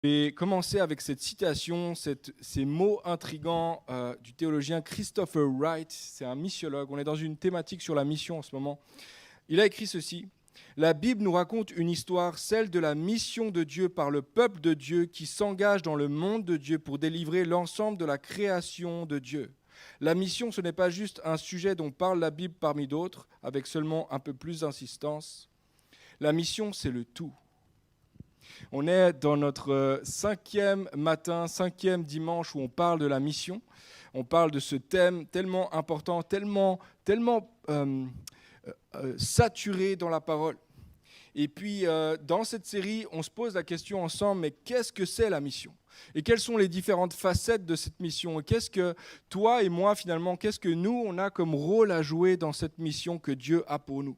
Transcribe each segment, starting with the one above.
Je vais commencer avec cette citation, ces mots intrigants du théologien Christopher Wright. C'est un missiologue. On est dans une thématique sur la mission en ce moment. Il a écrit ceci. La Bible nous raconte une histoire, celle de la mission de Dieu par le peuple de Dieu qui s'engage dans le monde de Dieu pour délivrer l'ensemble de la création de Dieu. La mission, ce n'est pas juste un sujet dont parle la Bible parmi d'autres, avec seulement un peu plus d'insistance. La mission, c'est le tout. On est dans notre cinquième dimanche où on parle de la mission. On parle de ce thème tellement important, tellement saturé dans la parole. Et puis, dans cette série, on se pose la question ensemble, mais qu'est-ce que c'est la mission ? Et quelles sont les différentes facettes de cette mission ? Et qu'est-ce que toi et moi, finalement, qu'est-ce que nous, on a comme rôle à jouer dans cette mission que Dieu a pour nous ?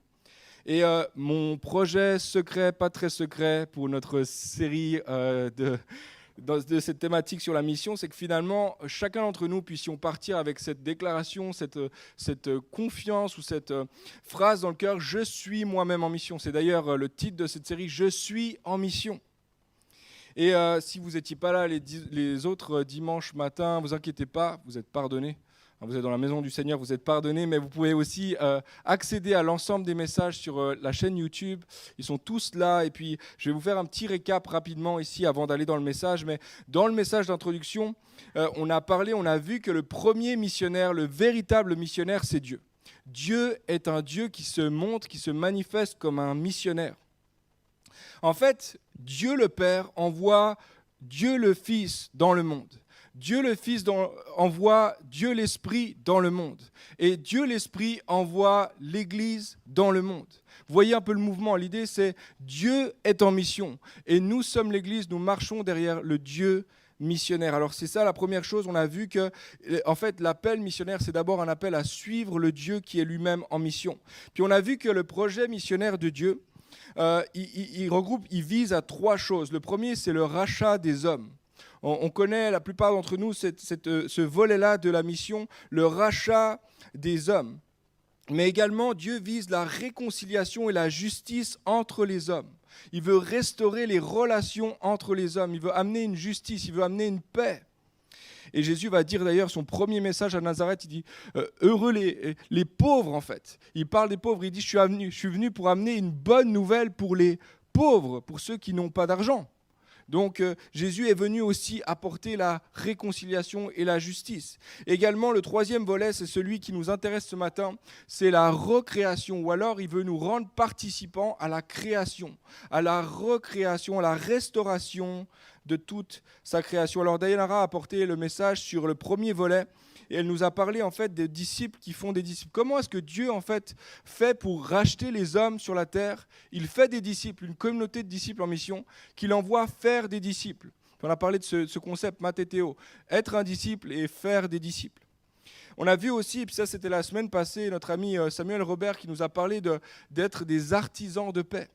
Et mon projet secret, pas très secret, pour notre série de cette thématique sur la mission, c'est que finalement, chacun d'entre nous puissions partir avec cette déclaration, cette confiance ou cette phrase dans le cœur, « Je suis moi-même en mission ». C'est d'ailleurs le titre de cette série, « Je suis en mission ». Et si vous n'étiez pas là les autres dimanches matins, ne vous inquiétez pas, vous êtes pardonnés. Vous êtes dans la maison du Seigneur, vous êtes pardonnés, mais vous pouvez aussi accéder à l'ensemble des messages sur la chaîne YouTube. Ils sont tous là. Et puis, je vais vous faire un petit récap rapidement ici avant d'aller dans le message. Mais dans le message d'introduction, on a vu que le premier missionnaire, le véritable missionnaire, c'est Dieu. Dieu est un Dieu qui se montre, qui se manifeste comme un missionnaire. En fait, Dieu le Père envoie Dieu le Fils dans le monde. Dieu le Fils envoie Dieu l'Esprit dans le monde. Et Dieu l'Esprit envoie l'Église dans le monde. Vous voyez un peu le mouvement. L'idée, c'est Dieu est en mission. Et nous sommes l'Église, nous marchons derrière le Dieu missionnaire. Alors c'est ça la première chose. On a vu que, en fait, l'appel missionnaire, c'est d'abord un appel à suivre le Dieu qui est lui-même en mission. Puis on a vu que le projet missionnaire de Dieu, il vise à trois choses. Le premier, c'est le rachat des hommes. On connaît, la plupart d'entre nous, ce volet-là de la mission, le rachat des hommes. Mais également, Dieu vise la réconciliation et la justice entre les hommes. Il veut restaurer les relations entre les hommes. Il veut amener une justice, il veut amener une paix. Et Jésus va dire d'ailleurs son premier message à Nazareth, il dit heureux les pauvres en fait. Il parle des pauvres, il dit je suis venu pour amener une bonne nouvelle pour les pauvres, pour ceux qui n'ont pas d'argent. Donc Jésus est venu aussi apporter la réconciliation et la justice. Également, le troisième volet, c'est celui qui nous intéresse ce matin, c'est la recréation, ou alors il veut nous rendre participants à la création, à la recréation, à la restauration de toute sa création. Alors Dayanara a apporté le message sur le premier volet, et elle nous a parlé en fait des disciples qui font des disciples. Comment est-ce que Dieu en fait pour racheter les hommes sur la terre ? Il fait des disciples, une communauté de disciples en mission, qu'il envoie faire des disciples. On a parlé de ce concept matétéo, être un disciple et faire des disciples. On a vu aussi, et puis ça c'était la semaine passée, notre ami Samuel Robert qui nous a parlé d'être des artisans de paix.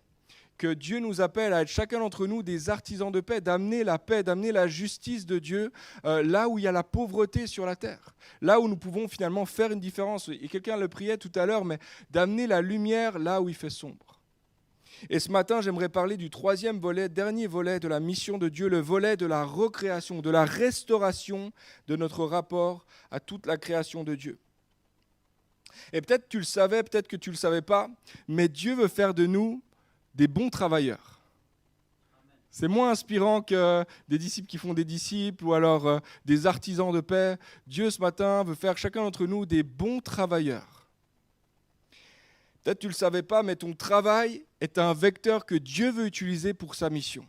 Que Dieu nous appelle à être chacun d'entre nous des artisans de paix, d'amener la paix, d'amener la justice de Dieu là où il y a la pauvreté sur la terre, là où nous pouvons finalement faire une différence. Et quelqu'un le priait tout à l'heure, mais d'amener la lumière là où il fait sombre. Et ce matin, j'aimerais parler du troisième volet, dernier volet de la mission de Dieu, le volet de la recréation, de la restauration de notre rapport à toute la création de Dieu. Et peut-être tu le savais, peut-être que tu ne le savais pas, mais Dieu veut faire de nous des bons travailleurs. C'est moins inspirant que des disciples qui font des disciples ou alors des artisans de paix. Dieu, ce matin, veut faire chacun d'entre nous des bons travailleurs. Peut-être que tu ne le savais pas, mais ton travail est un vecteur que Dieu veut utiliser pour sa mission.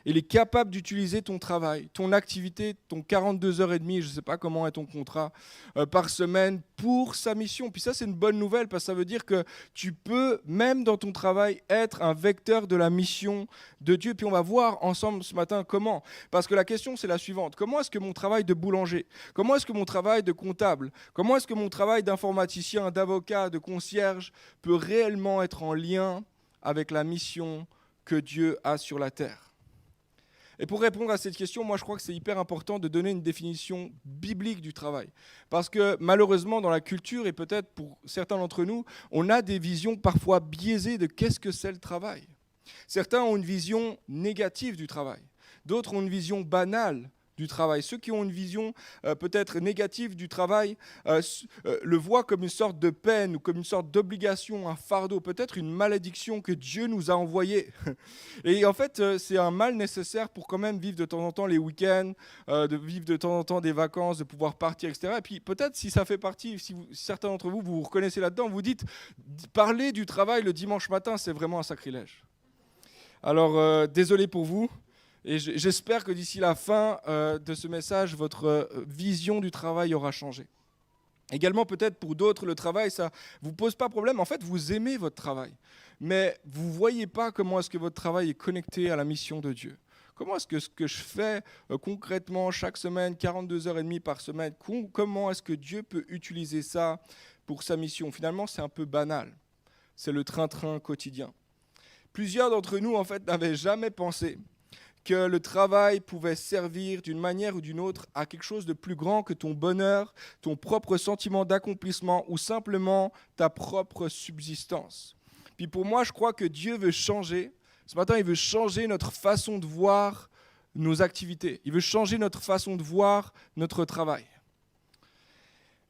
Il est capable d'utiliser ton travail, ton activité, ton 42h30, je ne sais pas comment est ton contrat, par semaine pour sa mission. Puis ça, c'est une bonne nouvelle parce que ça veut dire que tu peux, même dans ton travail, être un vecteur de la mission de Dieu. Puis on va voir ensemble ce matin comment. Parce que la question, c'est la suivante. Comment est-ce que mon travail de boulanger, comment est-ce que mon travail de comptable, comment est-ce que mon travail d'informaticien, d'avocat, de concierge peut réellement être en lien avec la mission que Dieu a sur la terre ? Et pour répondre à cette question, moi je crois que c'est hyper important de donner une définition biblique du travail. Parce que malheureusement dans la culture, et peut-être pour certains d'entre nous, on a des visions parfois biaisées de qu'est-ce que c'est le travail. Certains ont une vision négative du travail. D'autres ont une vision banale du travail. Ceux qui ont une vision peut-être négative du travail le voient comme une sorte de peine ou comme une sorte d'obligation, un fardeau, peut-être une malédiction que Dieu nous a envoyée. Et en fait, c'est un mal nécessaire pour quand même vivre de temps en temps les week-ends, de vivre de temps en temps des vacances, de pouvoir partir, etc. Et puis peut-être si ça fait partie, si certains d'entre vous vous reconnaissez là-dedans, vous dites, parler du travail le dimanche matin, c'est vraiment un sacrilège. Alors, désolé pour vous. Et j'espère que d'ici la fin de ce message, votre vision du travail aura changé. Également, peut-être pour d'autres, le travail, ça ne vous pose pas problème. En fait, vous aimez votre travail. Mais vous ne voyez pas comment est-ce que votre travail est connecté à la mission de Dieu. Comment est-ce que ce que je fais concrètement chaque semaine, 42h30 par semaine, comment est-ce que Dieu peut utiliser ça pour sa mission? Finalement, c'est un peu banal. C'est le train-train quotidien. Plusieurs d'entre nous, en fait, n'avaient jamais pensé que le travail pouvait servir d'une manière ou d'une autre à quelque chose de plus grand que ton bonheur, ton propre sentiment d'accomplissement ou simplement ta propre subsistance. Puis pour moi, je crois que Dieu veut changer. Ce matin, il veut changer notre façon de voir nos activités. Il veut changer notre façon de voir notre travail.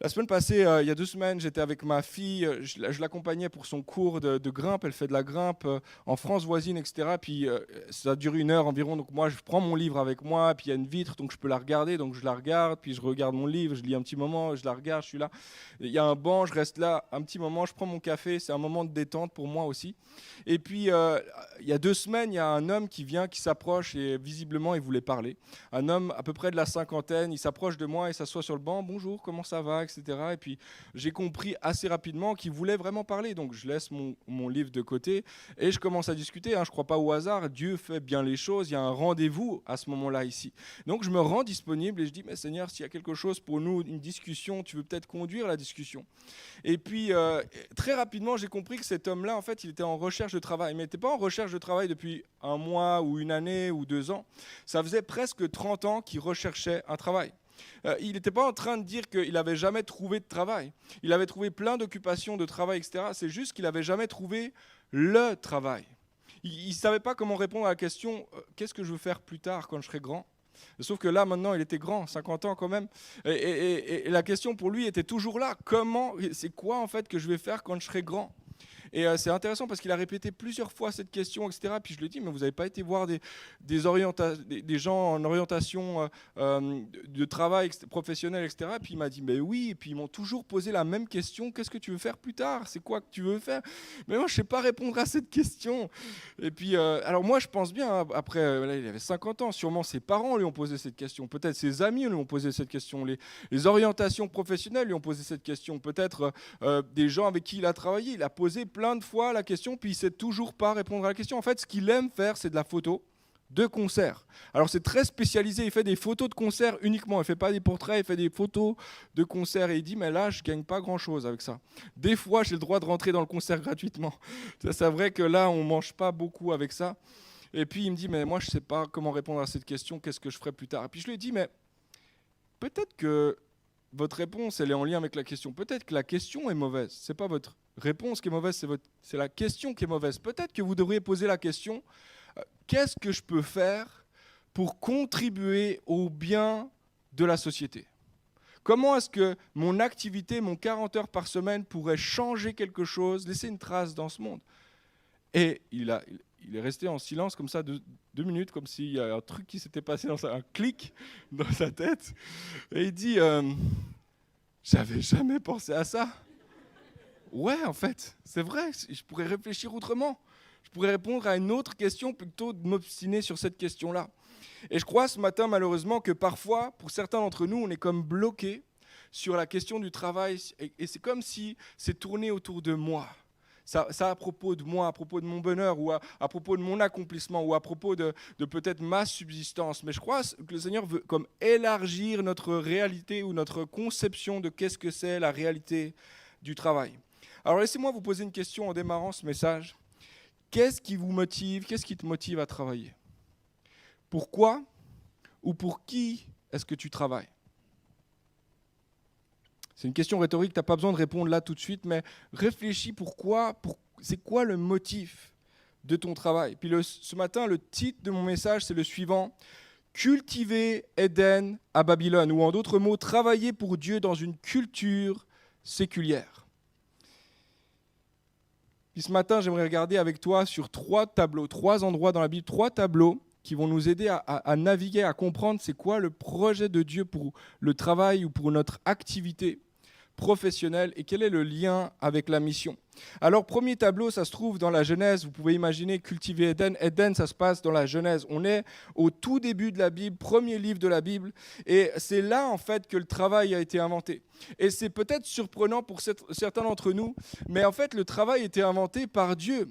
La semaine passée, il y a 2 semaines, j'étais avec ma fille, je l'accompagnais pour son cours de grimpe, elle fait de la grimpe en France voisine, etc. Puis ça dure 1 heure environ, donc moi je prends mon livre avec moi, puis il y a une vitre, donc je peux la regarder, donc je la regarde, puis je regarde mon livre, je lis un petit moment, je la regarde, je suis là. Il y a un banc, je reste là un petit moment, je prends mon café, c'est un moment de détente pour moi aussi. Et puis il y a 2 semaines, il y a un homme qui vient, qui s'approche et visiblement il voulait parler. Un homme à peu près de la cinquantaine, il s'approche de moi et s'assoit sur le banc, bonjour, comment ça va, etc. Et puis j'ai compris assez rapidement qu'il voulait vraiment parler. Donc je laisse mon livre de côté et je commence à discuter. Je ne crois pas au hasard, Dieu fait bien les choses, il y a un rendez-vous à ce moment-là ici. Donc je me rends disponible et je dis, mais Seigneur, s'il y a quelque chose pour nous, une discussion, tu veux peut-être conduire la discussion. Et puis très rapidement, j'ai compris que cet homme-là, en fait, il était en recherche de travail. Mais il n'était pas en recherche de travail depuis 1 mois ou 1 année ou 2 ans. Ça faisait presque 30 ans qu'il recherchait un travail. Il n'était pas en train de dire qu'il n'avait jamais trouvé de travail. Il avait trouvé plein d'occupations, de travail, etc. C'est juste qu'il n'avait jamais trouvé le travail. Il ne savait pas comment répondre à la question « Qu'est-ce que je veux faire plus tard quand je serai grand ?» Sauf que là, maintenant, il était grand, 50 ans quand même. Et la question pour lui était toujours là. C'est quoi en fait que je vais faire quand je serai grand ? Et c'est intéressant parce qu'il a répété plusieurs fois cette question, etc. Puis je lui ai dit, mais vous n'avez pas été voir des gens en orientation de travail professionnel, etc. Puis il m'a dit, mais oui. Et puis ils m'ont toujours posé la même question, qu'est-ce que tu veux faire plus tard? C'est quoi que tu veux faire? Mais moi, je ne sais pas répondre à cette question. Et puis, alors moi, je pense bien, après, là, il avait 50 ans, sûrement ses parents lui ont posé cette question. Peut-être ses amis lui ont posé cette question. Les orientations professionnelles lui ont posé cette question. Peut-être des gens avec qui il a travaillé. Il a posé plein de fois la question, puis il ne sait toujours pas répondre à la question. En fait, ce qu'il aime faire, c'est de la photo de concert. Alors, c'est très spécialisé. Il fait des photos de concert uniquement. Il ne fait pas des portraits, il fait des photos de concert. Et il dit, mais là, je ne gagne pas grand-chose avec ça. Des fois, j'ai le droit de rentrer dans le concert gratuitement. C'est vrai que là, on ne mange pas beaucoup avec ça. Et puis, il me dit, mais moi, je ne sais pas comment répondre à cette question. Qu'est-ce que je ferai plus tard? Et puis, je lui ai dit, mais peut-être que votre réponse, elle est en lien avec la question. Peut-être que la question est mauvaise. Ce n'est pas votre réponse qui est mauvaise, c'est la question qui est mauvaise. Peut-être que vous devriez poser la question, qu'est-ce que je peux faire pour contribuer au bien de la société? Comment est-ce que mon activité, mon 40 heures par semaine pourrait changer quelque chose, laisser une trace dans ce monde? Et il est resté en silence comme ça 2 minutes, comme s'il y a un truc qui s'était passé, un clic dans sa tête. Et il dit, j'avais jamais pensé à ça. Ouais, en fait, c'est vrai, je pourrais réfléchir autrement. Je pourrais répondre à une autre question plutôt de m'obstiner sur cette question-là. Et je crois ce matin, malheureusement, que parfois, pour certains d'entre nous, on est comme bloqué sur la question du travail. Et c'est comme si c'est tourné autour de moi. Ça à propos de moi, à propos de mon bonheur, ou à propos de mon accomplissement, ou à propos de peut-être ma subsistance. Mais je crois que le Seigneur veut comme élargir notre réalité ou notre conception de qu'est-ce que c'est la réalité du travail. Alors laissez-moi vous poser une question en démarrant ce message. Qu'est-ce qui vous motive? Qu'est-ce qui te motive à travailler? Pourquoi ou pour qui est-ce que tu travailles? C'est une question rhétorique, tu n'as pas besoin de répondre là tout de suite, mais réfléchis c'est quoi le motif de ton travail? Puis ce matin, le titre de mon message, c'est le suivant. cultiver Éden à Babylone, ou en d'autres mots, travailler pour Dieu dans une culture séculière. Puis ce matin, j'aimerais regarder avec toi sur 3 tableaux, 3 endroits dans la Bible, 3 tableaux qui vont nous aider à naviguer, à comprendre c'est quoi le projet de Dieu pour le travail ou pour notre activité professionnelle et quel est le lien avec la mission. Alors, premier tableau, ça se trouve dans la Genèse. Vous pouvez imaginer cultiver Éden. Éden, ça se passe dans la Genèse. On est au tout début de la Bible, premier livre de la Bible. Et c'est là, en fait, que le travail a été inventé. Et c'est peut-être surprenant pour certains d'entre nous, mais en fait, le travail a été inventé par Dieu.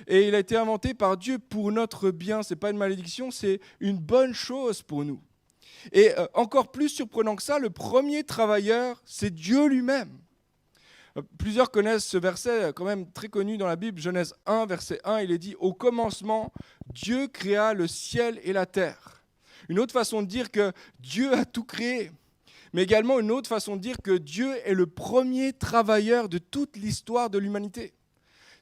Et il a été inventé par Dieu pour notre bien. Ce n'est pas une malédiction, c'est une bonne chose pour nous. Et encore plus surprenant que ça, le premier travailleur, c'est Dieu lui-même. Plusieurs connaissent ce verset quand même très connu dans la Bible, Genèse 1, verset 1, il est dit « Au commencement, Dieu créa le ciel et la terre ». Une autre façon de dire que Dieu a tout créé, mais également une autre façon de dire que Dieu est le premier travailleur de toute l'histoire de l'humanité.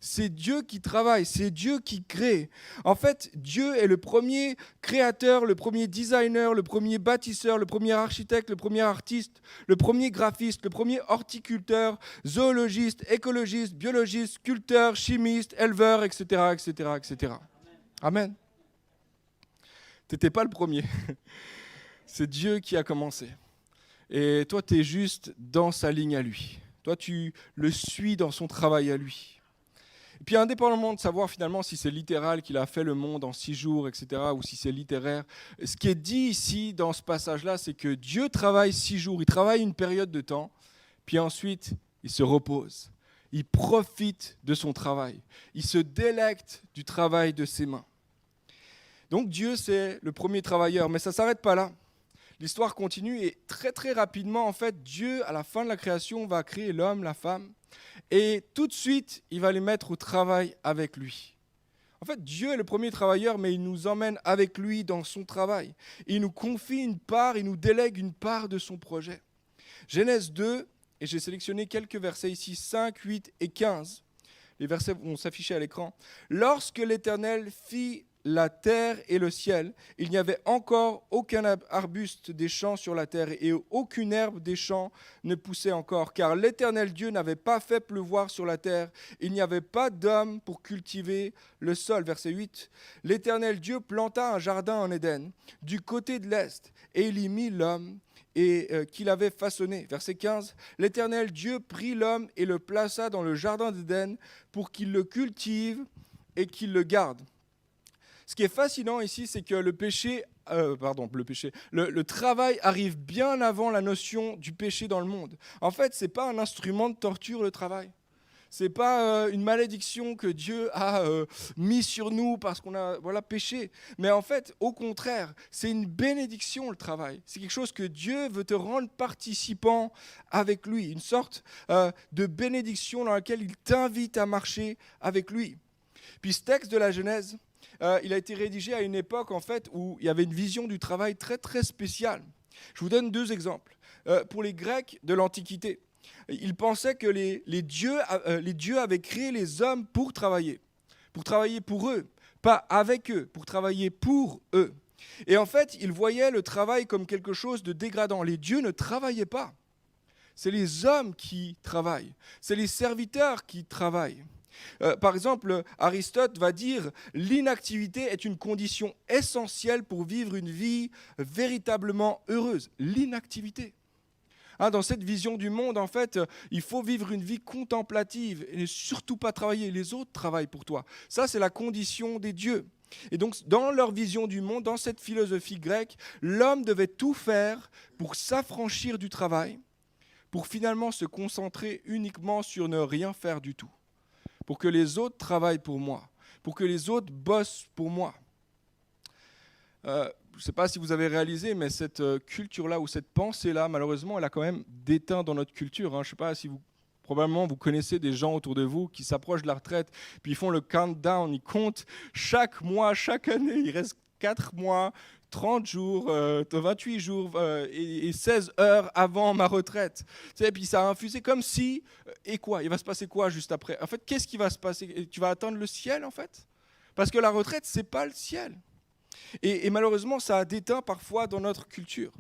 C'est Dieu qui travaille, c'est Dieu qui crée. En fait, Dieu est le premier créateur, le premier designer, le premier bâtisseur, le premier architecte, le premier artiste, le premier graphiste, le premier horticulteur, zoologiste, écologiste, biologiste, sculpteur, chimiste, éleveur, etc., etc., etc. Amen. Tu n'étais pas le premier. C'est Dieu qui a commencé. Et toi, tu es juste dans sa ligne à lui. Toi, tu le suis dans son travail à lui. Et puis indépendamment de savoir finalement si c'est littéral qu'il a fait le monde en 6 jours, etc., ou si c'est littéraire, ce qui est dit ici dans ce passage-là, c'est que Dieu travaille 6 jours, il travaille une période de temps, puis ensuite il se repose, il profite de son travail, il se délecte du travail de ses mains. Donc Dieu c'est le premier travailleur, mais ça ne s'arrête pas là. L'histoire continue et très très rapidement, en fait, Dieu, à la fin de la création, va créer l'homme, la femme, et tout de suite, il va les mettre au travail avec lui. En fait, Dieu est le premier travailleur, mais il nous emmène avec lui dans son travail. Il nous confie une part, il nous délègue une part de son projet. Genèse 2, et j'ai sélectionné quelques versets ici, 5, 8 et 15. Les versets vont s'afficher à l'écran. « Lorsque l'Éternel fit la terre et le ciel, il n'y avait encore aucun arbuste des champs sur la terre et aucune herbe des champs ne poussait encore, car l'Éternel Dieu n'avait pas fait pleuvoir sur la terre, il n'y avait pas d'homme pour cultiver le sol. » Verset 8. « L'Éternel Dieu planta un jardin en Éden, du côté de l'est, et il y mit l'homme qu'il avait façonné. » Verset 15. « L'Éternel Dieu prit l'homme et le plaça dans le jardin d'Éden pour qu'il le cultive et qu'il le garde. » Ce qui est fascinant ici, c'est que le travail arrive bien avant la notion du péché dans le monde. En fait, ce n'est pas un instrument de torture, le travail. Ce n'est pas une malédiction que Dieu a mis sur nous parce qu'on a péché. Mais en fait, au contraire, c'est une bénédiction, le travail. C'est quelque chose que Dieu veut te rendre participant avec lui. Une sorte de bénédiction dans laquelle il t'invite à marcher avec lui. Puis ce texte de la Genèse, il a été rédigé à une époque en fait, où il y avait une vision du travail très très spéciale. Je vous donne 2 exemples. Pour les Grecs de l'Antiquité, ils pensaient que les dieux avaient créé les hommes pour travailler pour eux, pas avec eux, pour travailler pour eux. Et en fait, ils voyaient le travail comme quelque chose de dégradant. Les dieux ne travaillaient pas. C'est les hommes qui travaillent. C'est les serviteurs qui travaillent. Par exemple, Aristote va dire « L'inactivité est une condition essentielle pour vivre une vie véritablement heureuse. » L'inactivité. Dans cette vision du monde, en fait, il faut vivre une vie contemplative et ne surtout pas travailler. Les autres travaillent pour toi. Ça, c'est la condition des dieux. Et donc, dans leur vision du monde, dans cette philosophie grecque, l'homme devait tout faire pour s'affranchir du travail, pour finalement se concentrer uniquement sur ne rien faire du tout. Pour que les autres travaillent pour moi, pour que les autres bossent pour moi. Je ne sais pas si vous avez réalisé, mais cette culture-là ou cette pensée-là, malheureusement, elle a quand même déteint dans notre culture. Je ne sais pas si probablement vous connaissez des gens autour de vous qui s'approchent de la retraite, puis ils font le countdown, ils comptent chaque mois, chaque année, il reste 4 mois, 30 jours, 28 jours et 16 heures avant ma retraite. Et puis ça a infusé comme si, et quoi ? Il va se passer quoi juste après ? En fait, qu'est-ce qui va se passer ? Tu vas atteindre le ciel en fait ? Parce que la retraite, ce n'est pas le ciel. Et malheureusement, ça a déteint parfois dans notre culture.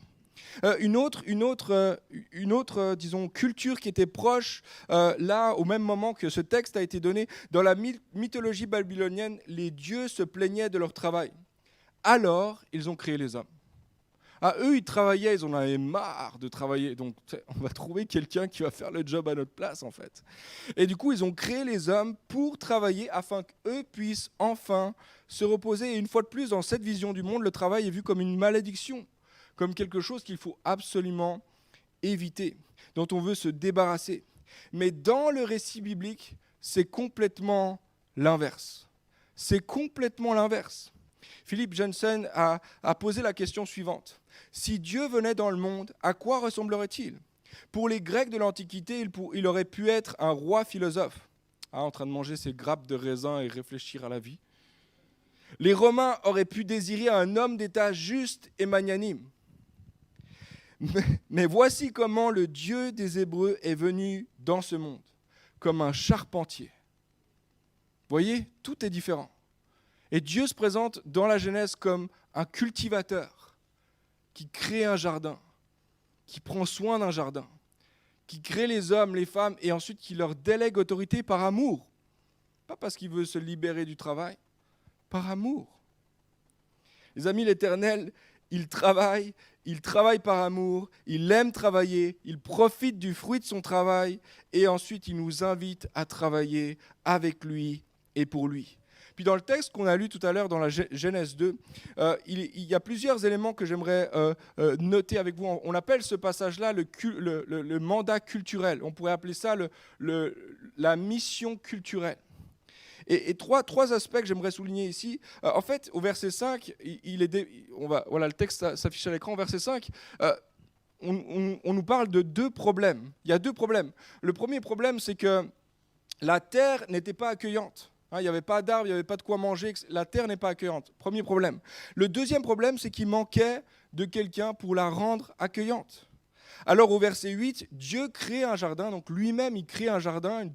Disons, culture qui était proche, là, au même moment que ce texte a été donné, dans la mythologie babylonienne, les dieux se plaignaient de leur travail. Alors, ils ont créé les hommes. Eux, ils travaillaient, ils en avaient marre de travailler. Donc, on va trouver quelqu'un qui va faire le job à notre place, en fait. Et du coup, ils ont créé les hommes pour travailler afin qu'eux puissent enfin se reposer. Et une fois de plus, dans cette vision du monde, le travail est vu comme une malédiction, comme quelque chose qu'il faut absolument éviter, dont on veut se débarrasser. Mais dans le récit biblique, c'est complètement l'inverse. C'est complètement l'inverse. Philip Johnson a posé la question suivante. Si Dieu venait dans le monde, à quoi ressemblerait-il ? Pour les Grecs de l'Antiquité, il aurait pu être un roi philosophe, en train de manger ses grappes de raisin et réfléchir à la vie. Les Romains auraient pu désirer un homme d'État juste et magnanime. Mais voici comment le Dieu des Hébreux est venu dans ce monde, comme un charpentier. Vous voyez, tout est différent. Et Dieu se présente dans la Genèse comme un cultivateur qui crée un jardin, qui prend soin d'un jardin, qui crée les hommes, les femmes, et ensuite qui leur délègue autorité par amour. Pas parce qu'il veut se libérer du travail, par amour. Les amis, l'Éternel, il travaille par amour, il aime travailler, il profite du fruit de son travail, et ensuite il nous invite à travailler avec lui et pour lui. Puis dans le texte qu'on a lu tout à l'heure dans la Genèse 2, il y a plusieurs éléments que j'aimerais noter avec vous. On appelle ce passage-là le mandat culturel. On pourrait appeler ça la mission culturelle. Et trois aspects que j'aimerais souligner ici. En fait, au verset 5, le texte s'affiche à l'écran. Au verset 5, on nous parle de deux problèmes. Il y a deux problèmes. Le premier problème, c'est que la terre n'était pas accueillante. Il n'y avait pas d'arbres, il n'y avait pas de quoi manger. La terre n'est pas accueillante. Premier problème. Le deuxième problème, c'est qu'il manquait de quelqu'un pour la rendre accueillante. Alors au verset 8, Dieu crée un jardin, donc lui-même il crée un jardin,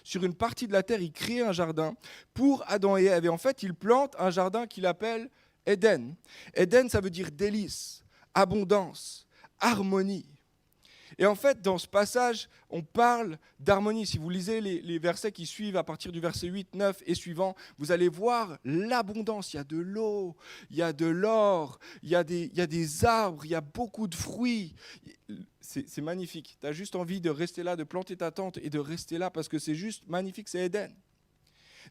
sur une partie de la terre il crée un jardin pour Adam et Ève. Et en fait il plante un jardin qu'il appelle Éden. Éden ça veut dire délice, abondance, harmonie. Et en fait, dans ce passage, on parle d'harmonie. Si vous lisez les versets qui suivent à partir du verset 8, 9 et suivant, vous allez voir l'abondance. Il y a de l'eau, il y a de l'or, il y a des arbres, il y a beaucoup de fruits. C'est magnifique. Tu as juste envie de rester là, de planter ta tente et de rester là parce que c'est juste magnifique, c'est Éden.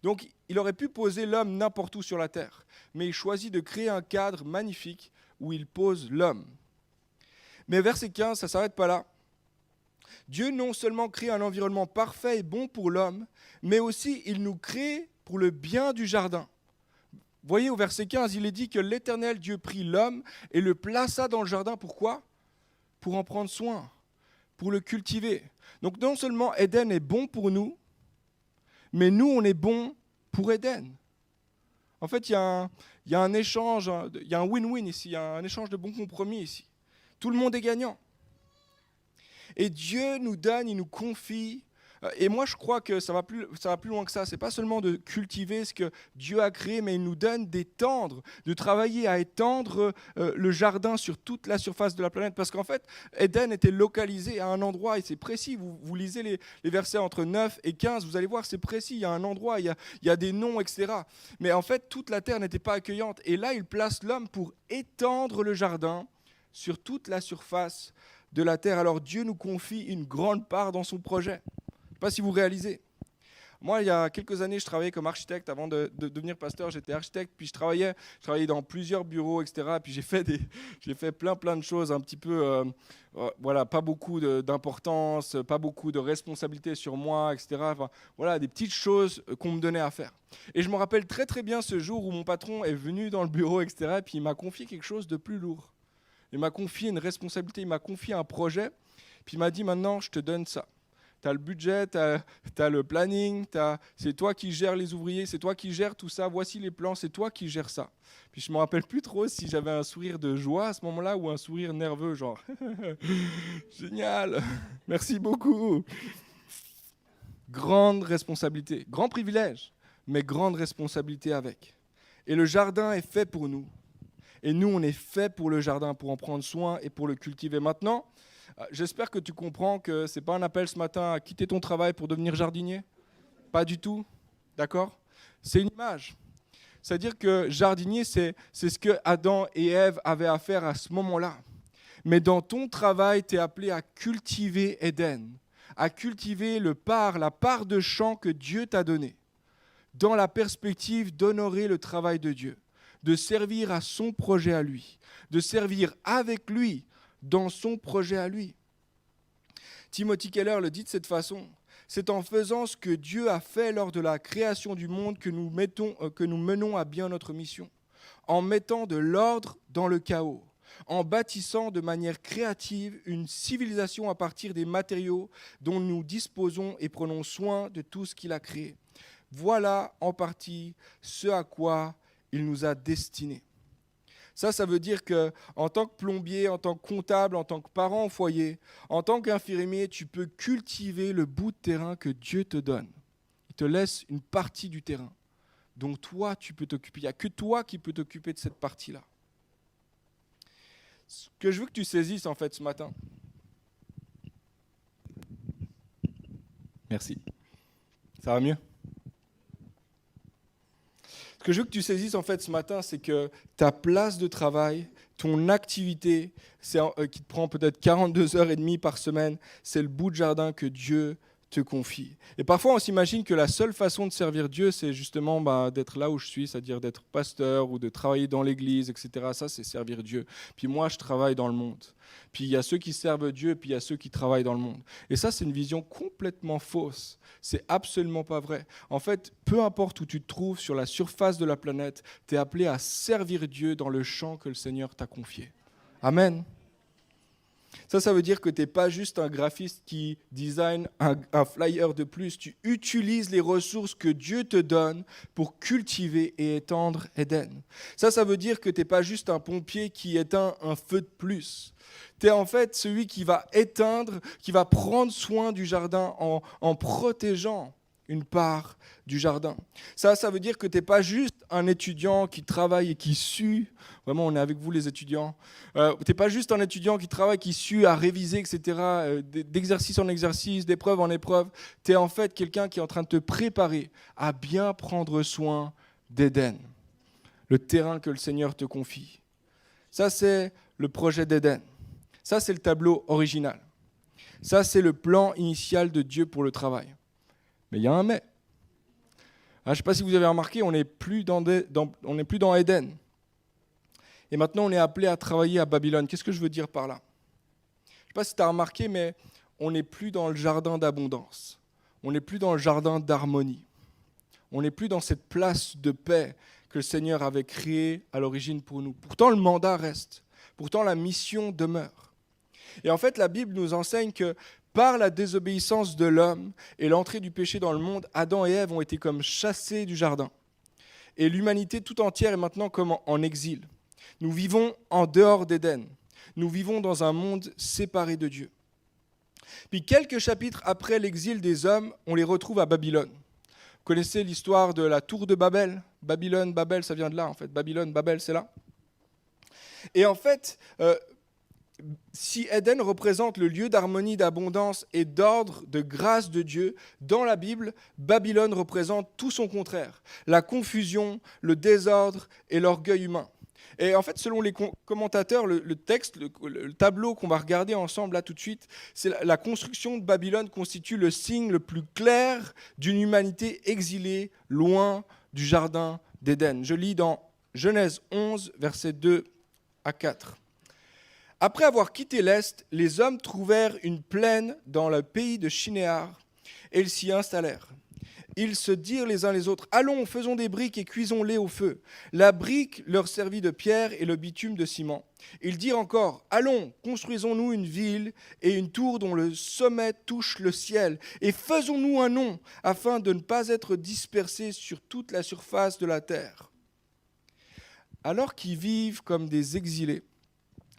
Donc, il aurait pu poser l'homme n'importe où sur la terre, mais il choisit de créer un cadre magnifique où il pose l'homme. Mais verset 15, ça ne s'arrête pas là. Dieu non seulement crée un environnement parfait et bon pour l'homme, mais aussi il nous crée pour le bien du jardin. Vous voyez, au verset 15, il est dit que l'Éternel Dieu prit l'homme et le plaça dans le jardin. Pourquoi ? Pour en prendre soin, pour le cultiver. Donc non seulement Éden est bon pour nous, mais nous, on est bon pour Éden. En fait, il y a un échange, il y a un win-win ici, il y a un échange de bons compromis ici. Tout le monde est gagnant. Et Dieu nous donne, il nous confie. Et moi, je crois que ça va plus loin que ça. Ce n'est pas seulement de cultiver ce que Dieu a créé, mais il nous donne d'étendre, de travailler à étendre le jardin sur toute la surface de la planète. Parce qu'en fait, Éden était localisé à un endroit, et c'est précis. Vous lisez les versets entre 9 et 15, vous allez voir, c'est précis. Il y a un endroit, il y a des noms, etc. Mais en fait, toute la terre n'était pas accueillante. Et là, il place l'homme pour étendre le jardin sur toute la surface de la terre. Alors Dieu nous confie une grande part dans son projet. Je ne sais pas si vous réalisez. Moi, il y a quelques années, je travaillais comme architecte. Avant de devenir pasteur, j'étais architecte. Puis je travaillais dans plusieurs bureaux, etc. Puis j'ai fait plein de choses, un petit peu, pas beaucoup d'importance, pas beaucoup de responsabilité sur moi, etc. Enfin, voilà, des petites choses qu'on me donnait à faire. Et je me rappelle très très bien ce jour où mon patron est venu dans le bureau, etc. Et puis il m'a confié quelque chose de plus lourd. Il m'a confié une responsabilité, il m'a confié un projet, puis il m'a dit maintenant je te donne ça. Tu as le budget, tu as le planning, c'est toi qui gères les ouvriers, c'est toi qui gères tout ça, voici les plans, c'est toi qui gères ça. Puis je ne me rappelle plus trop si j'avais un sourire de joie à ce moment-là ou un sourire nerveux, genre génial, merci beaucoup. Grande responsabilité, grand privilège, mais grande responsabilité avec. Et le jardin est fait pour nous. Et nous, on est fait pour le jardin, pour en prendre soin et pour le cultiver. Maintenant, j'espère que tu comprends que ce n'est pas un appel ce matin à quitter ton travail pour devenir jardinier. Pas du tout. D'accord ? C'est une image. C'est-à-dire que jardinier, c'est ce que Adam et Ève avaient à faire à ce moment-là. Mais dans ton travail, tu es appelé à cultiver Éden, à cultiver la part de champ que Dieu t'a donnée, dans la perspective d'honorer le travail de Dieu, de servir à son projet à lui, de servir avec lui dans son projet à lui. Timothy Keller le dit de cette façon. C'est en faisant ce que Dieu a fait lors de la création du monde que nous menons à bien notre mission, en mettant de l'ordre dans le chaos, en bâtissant de manière créative une civilisation à partir des matériaux dont nous disposons et prenons soin de tout ce qu'il a créé. Voilà en partie ce à quoi il nous a destinés. Ça veut dire qu'en tant que plombier, en tant que comptable, en tant que parent au foyer, en tant qu'infirmier, tu peux cultiver le bout de terrain que Dieu te donne. Il te laisse une partie du terrain dont toi, tu peux t'occuper. Il n'y a que toi qui peux t'occuper de cette partie-là. Ce que je veux que tu saisisses en fait ce matin. Merci. Ça va mieux ? Ce que je veux que tu saisisses en fait ce matin, c'est que ta place de travail, ton activité, qui te prend peut-être 42h30 par semaine, c'est le bout de jardin que Dieu te confie. Et parfois, on s'imagine que la seule façon de servir Dieu, c'est justement d'être là où je suis, c'est-à-dire d'être pasteur ou de travailler dans l'église, etc. Ça, c'est servir Dieu. Puis moi, je travaille dans le monde. Puis il y a ceux qui servent Dieu, puis il y a ceux qui travaillent dans le monde. Et ça, c'est une vision complètement fausse. C'est absolument pas vrai. En fait, peu importe où tu te trouves sur la surface de la planète, tu es appelé à servir Dieu dans le champ que le Seigneur t'a confié. Amen. Ça veut dire que tu n'es pas juste un graphiste qui design un flyer de plus. Tu utilises les ressources que Dieu te donne pour cultiver et étendre Éden. Ça veut dire que tu n'es pas juste un pompier qui éteint un feu de plus. Tu es en fait celui qui va éteindre, qui va prendre soin du jardin en protégeant une part du jardin. Ça veut dire que tu n'es pas juste un étudiant qui travaille et qui sue. Vraiment, on est avec vous les étudiants. Tu n'es pas juste un étudiant qui travaille, qui sue à réviser, etc., d'exercice en exercice, d'épreuve en épreuve. Tu es en fait quelqu'un qui est en train de te préparer à bien prendre soin d'Éden, le terrain que le Seigneur te confie. Ça, c'est le projet d'Éden. Ça, c'est le tableau original. Ça, c'est le plan initial de Dieu pour le travail. Mais il y a un mais. Je ne sais pas si vous avez remarqué, on n'est plus dans Éden. Et maintenant, on est appelé à travailler à Babylone. Qu'est-ce que je veux dire par là ? Je ne sais pas si tu as remarqué, mais on n'est plus dans le jardin d'abondance. On n'est plus dans le jardin d'harmonie. On n'est plus dans cette place de paix que le Seigneur avait créée à l'origine pour nous. Pourtant, le mandat reste. Pourtant, la mission demeure. Et en fait, la Bible nous enseigne que par la désobéissance de l'homme et l'entrée du péché dans le monde, Adam et Ève ont été comme chassés du jardin. Et l'humanité tout entière est maintenant comme en exil. Nous vivons en dehors d'Éden. Nous vivons dans un monde séparé de Dieu. Puis quelques chapitres après l'exil des hommes, on les retrouve à Babylone. Vous connaissez l'histoire de la tour de Babel ? Babel, ça vient de là en fait. Babylone, Babel, c'est là. Et en fait, si Éden représente le lieu d'harmonie, d'abondance et d'ordre, de grâce de Dieu, dans la Bible, Babylone représente tout son contraire, la confusion, le désordre et l'orgueil humain. Et en fait, selon les commentateurs, le texte, le tableau qu'on va regarder ensemble là tout de suite, c'est la construction de Babylone constitue le signe le plus clair d'une humanité exilée, loin du jardin d'Éden. Je lis dans Genèse 11, versets 2 à 4. Après avoir quitté l'Est, les hommes trouvèrent une plaine dans le pays de Shinéar et ils s'y installèrent. Ils se dirent les uns les autres, « Allons, faisons des briques et cuisons-les au feu. » La brique leur servit de pierre et le bitume de ciment. Ils dirent encore, « Allons, construisons-nous une ville et une tour dont le sommet touche le ciel, et faisons-nous un nom, afin de ne pas être dispersés sur toute la surface de la terre. » Alors qu'ils vivent comme des exilés,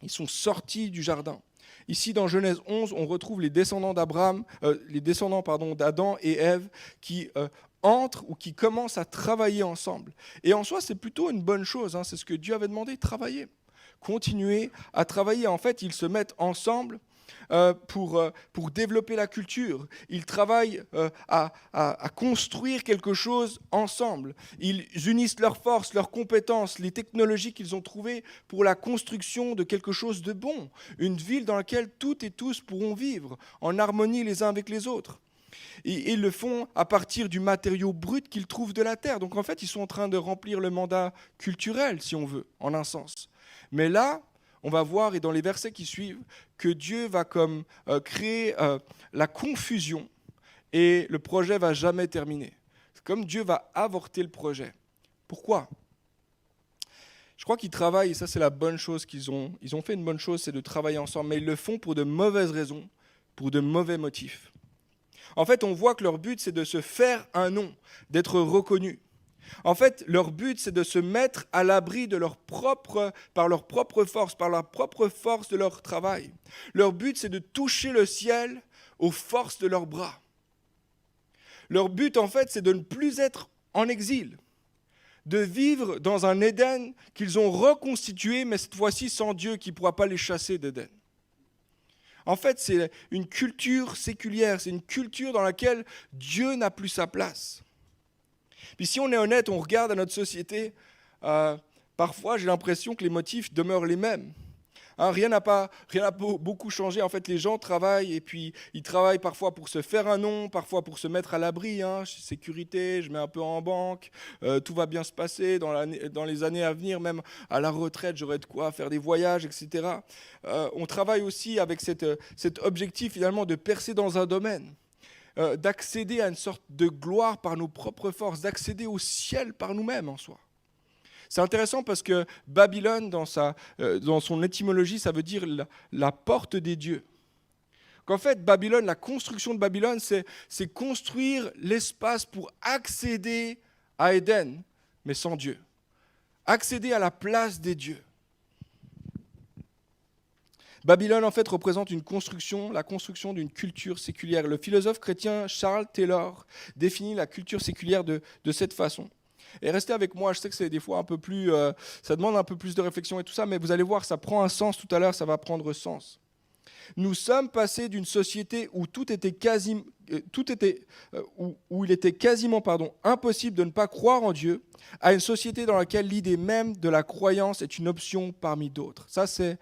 ils sont sortis du jardin. Ici, dans Genèse 11, on retrouve les descendants d'Adam et Ève qui entrent ou qui commencent à travailler ensemble. Et en soi, c'est plutôt une bonne chose, hein. C'est ce que Dieu avait demandé, travailler. Continuer à travailler. En fait, ils se mettent ensemble pour développer la culture. Ils travaillent à construire quelque chose ensemble. Ils unissent leurs forces, leurs compétences, les technologies qu'ils ont trouvées pour la construction de quelque chose de bon. Une ville dans laquelle toutes et tous pourront vivre en harmonie les uns avec les autres. Et ils le font à partir du matériau brut qu'ils trouvent de la terre. Donc en fait, ils sont en train de remplir le mandat culturel, si on veut, en un sens. Mais là, on va voir, et dans les versets qui suivent, que Dieu va créer la confusion et le projet va jamais terminer. C'est comme Dieu va avorter le projet. Pourquoi ? Je crois qu'ils travaillent, et ça c'est la bonne chose qu'ils ont. Ils ont fait une bonne chose, c'est de travailler ensemble, mais ils le font pour de mauvaises raisons, pour de mauvais motifs. En fait, on voit que leur but, c'est de se faire un nom, d'être reconnus. En fait, leur but, c'est de se mettre à l'abri de par leur propre force, par la propre force de leur travail. Leur but, c'est de toucher le ciel aux forces de leurs bras. Leur but, en fait, c'est de ne plus être en exil, de vivre dans un Éden qu'ils ont reconstitué, mais cette fois-ci sans Dieu qui ne pourra pas les chasser d'Éden. En fait, c'est une culture séculière, c'est une culture dans laquelle Dieu n'a plus sa place. Puis si on est honnête, on regarde à notre société, parfois j'ai l'impression que les motifs demeurent les mêmes. Hein, rien n'a beaucoup changé. En fait, les gens travaillent et puis ils travaillent parfois pour se faire un nom, parfois pour se mettre à l'abri, hein, sécurité, je mets un peu en banque, tout va bien se passer dans les années à venir, même à la retraite, j'aurai de quoi faire des voyages, etc. On travaille aussi avec cet objectif finalement de percer dans un domaine. D'accéder à une sorte de gloire par nos propres forces, d'accéder au ciel par nous-mêmes en soi. C'est intéressant parce que Babylone, dans son étymologie, ça veut dire la porte des dieux. Qu'en fait, Babylone, la construction de Babylone, c'est construire l'espace pour accéder à Éden, mais sans Dieu. Accéder à la place des dieux. Babylone, en fait, représente la construction d'une culture séculière. Le philosophe chrétien Charles Taylor définit la culture séculière de cette façon. Et restez avec moi, je sais que c'est des fois un peu plus... ça demande un peu plus de réflexion et tout ça, mais vous allez voir, ça prend un sens tout à l'heure, ça va prendre sens. Nous sommes passés d'une société où où il était quasiment impossible de ne pas croire en Dieu, à une société dans laquelle l'idée même de la croyance est une option parmi d'autres. Ça, c'est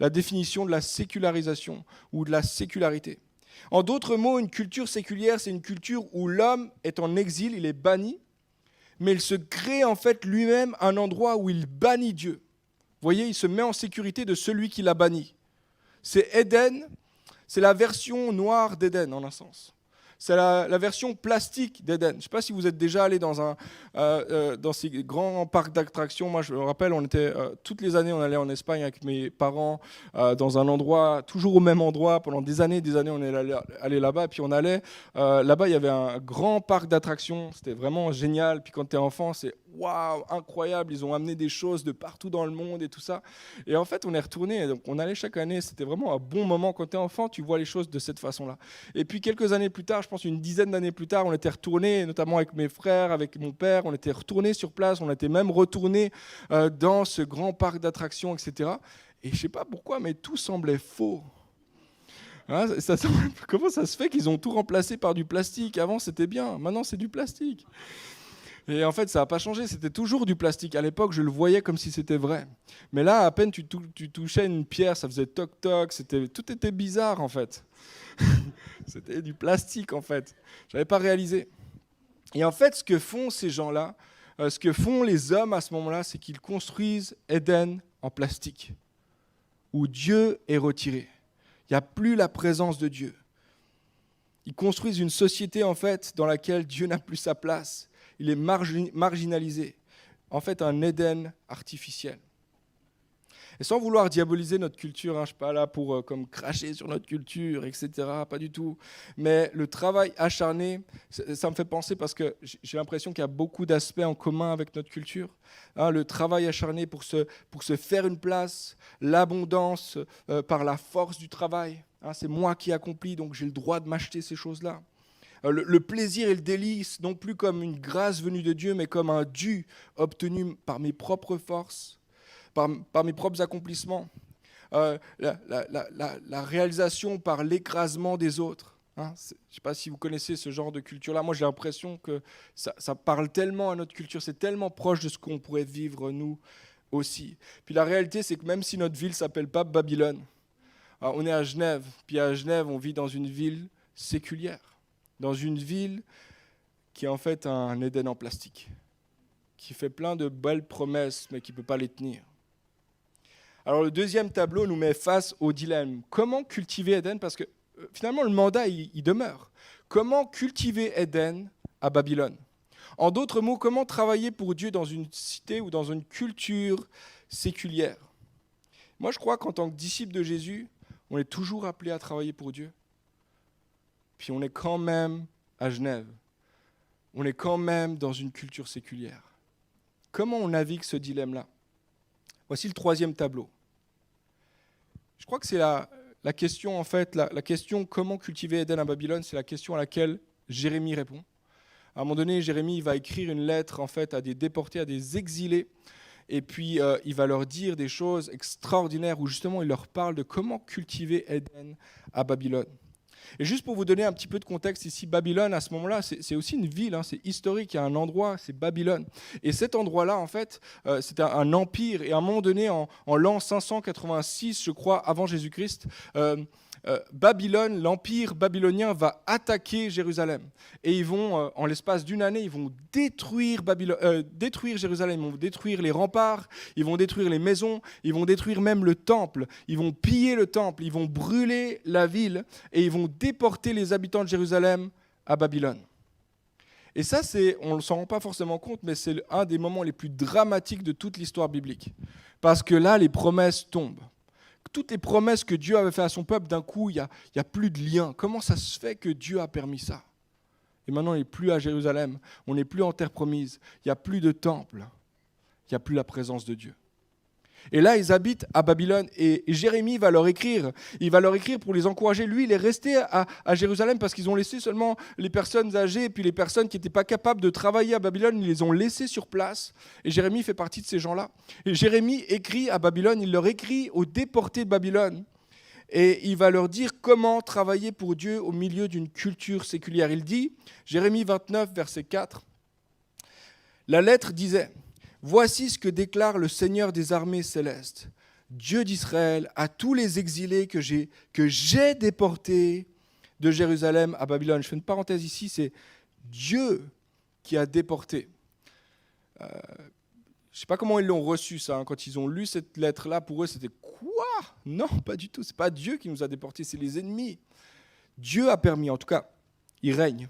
la définition de la sécularisation ou de la sécularité. En d'autres mots, une culture séculière, c'est une culture où l'homme est en exil, il est banni, mais il se crée en fait lui-même un endroit où il bannit Dieu. Vous voyez, il se met en sécurité de celui qui l'a banni. C'est Éden, c'est la version noire d'Éden en un sens. C'est la version plastique d'Éden. Je ne sais pas si vous êtes déjà allé dans ces grands parcs d'attractions. Moi, je me rappelle, toutes les années, on allait en Espagne avec mes parents dans un endroit, toujours au même endroit. Pendant des années, on est allé là-bas. Et puis on allait, là-bas, il y avait un grand parc d'attractions. C'était vraiment génial. Puis quand tu es enfant, c'est waouh, incroyable. Ils ont amené des choses de partout dans le monde et tout ça. Et en fait, on est retourné. Donc on allait chaque année. C'était vraiment un bon moment. Quand tu es enfant, tu vois les choses de cette façon-là. Et puis quelques années plus tard, je pense une dizaine d'années plus tard, on était retournés, notamment avec mes frères, avec mon père, on était retournés sur place, on était même retournés dans ce grand parc d'attractions, etc. Et je ne sais pas pourquoi, mais tout semblait faux. Hein, comment ça se fait qu'ils ont tout remplacé par du plastique ? Avant, c'était bien, maintenant, c'est du plastique. Et en fait, ça n'a pas changé, c'était toujours du plastique. À l'époque, je le voyais comme si c'était vrai. Mais là, à peine tu touchais une pierre, ça faisait toc-toc, tout était bizarre, en fait. C'était du plastique, en fait. Je n'avais pas réalisé. Et en fait, ce que font ces gens-là, ce que font les hommes à ce moment-là, c'est qu'ils construisent Éden en plastique, où Dieu est retiré. Il n'y a plus la présence de Dieu. Ils construisent une société, en fait, dans laquelle Dieu n'a plus sa place. Il est marginalisé. En fait, un Éden artificiel. Et sans vouloir diaboliser notre culture, je ne suis pas là pour comme cracher sur notre culture, etc., pas du tout. Mais le travail acharné, ça me fait penser parce que j'ai l'impression qu'il y a beaucoup d'aspects en commun avec notre culture. Le travail acharné pour se faire une place, l'abondance par la force du travail. C'est moi qui accomplis, donc j'ai le droit de m'acheter ces choses-là. le plaisir et le délice, non plus comme une grâce venue de Dieu, mais comme un dû obtenu par mes propres forces, par mes propres accomplissements. La réalisation par l'écrasement des autres. Hein. Je ne sais pas si vous connaissez ce genre de culture-là. Moi, j'ai l'impression que ça parle tellement à notre culture, c'est tellement proche de ce qu'on pourrait vivre, nous aussi. Puis la réalité, c'est que même si notre ville ne s'appelle pas Babylone, on est à Genève, puis à Genève, on vit dans une ville séculière, dans une ville qui est en fait un Éden en plastique, qui fait plein de belles promesses, mais qui ne peut pas les tenir. Alors le deuxième tableau nous met face au dilemme. Comment cultiver Éden? Parce que finalement, le mandat, il demeure. Comment cultiver Éden à Babylone? En d'autres mots, comment travailler pour Dieu dans une cité ou dans une culture séculière? Moi, je crois qu'en tant que disciple de Jésus, on est toujours appelé à travailler pour Dieu. Puis on est quand même à Genève. On est quand même dans une culture séculière. Comment on navigue ce dilemme-là? Voici le troisième tableau. Je crois que c'est la question, en fait, la question comment cultiver Éden à Babylone, c'est la question à laquelle Jérémie répond. À un moment donné, Jérémie va écrire une lettre en fait, à des déportés, à des exilés, et puis il va leur dire des choses extraordinaires où justement il leur parle de comment cultiver Éden à Babylone. Et juste pour vous donner un petit peu de contexte ici, Babylone, à ce moment-là, c'est aussi une ville, hein, c'est historique, il y a un endroit, c'est Babylone. Et cet endroit-là, en fait, c'était un empire. Et à un moment donné, en l'an 586, je crois, avant Jésus-Christ, Babylone, l'empire babylonien va attaquer Jérusalem. Et ils vont, en l'espace d'une année, ils vont détruire Jérusalem, ils vont détruire les remparts, ils vont détruire les maisons, ils vont détruire même le temple, ils vont piller le temple, ils vont brûler la ville et ils vont déporter les habitants de Jérusalem à Babylone. Et ça, on ne s'en rend pas forcément compte, mais c'est un des moments les plus dramatiques de toute l'histoire biblique. Parce que là, les promesses tombent. Toutes les promesses que Dieu avait faites à son peuple, d'un coup, il n'y a plus de lien. Comment ça se fait que Dieu a permis ça? Et maintenant, on n'est plus à Jérusalem, on n'est plus en terre promise, il n'y a plus de temple, il n'y a plus la présence de Dieu. Et là, ils habitent à Babylone et Jérémie va leur écrire. Il va leur écrire pour les encourager. Lui, il est resté à Jérusalem parce qu'ils ont laissé seulement les personnes âgées et puis les personnes qui n'étaient pas capables de travailler à Babylone, ils les ont laissés sur place. Et Jérémie fait partie de ces gens-là. Et Jérémie écrit à Babylone, il leur écrit aux déportés de Babylone. Et il va leur dire comment travailler pour Dieu au milieu d'une culture séculière. Il dit, Jérémie 29, verset 4, la lettre disait... Voici ce que déclare le Seigneur des armées célestes, Dieu d'Israël, à tous les exilés que j'ai déportés de Jérusalem à Babylone. Je fais une parenthèse ici, c'est Dieu qui a déporté. Je ne sais pas comment ils l'ont reçu ça, hein. Quand ils ont lu cette lettre-là, pour eux c'était quoi? Non, pas du tout, ce n'est pas Dieu qui nous a déportés, c'est les ennemis. Dieu a permis, en tout cas, il règne.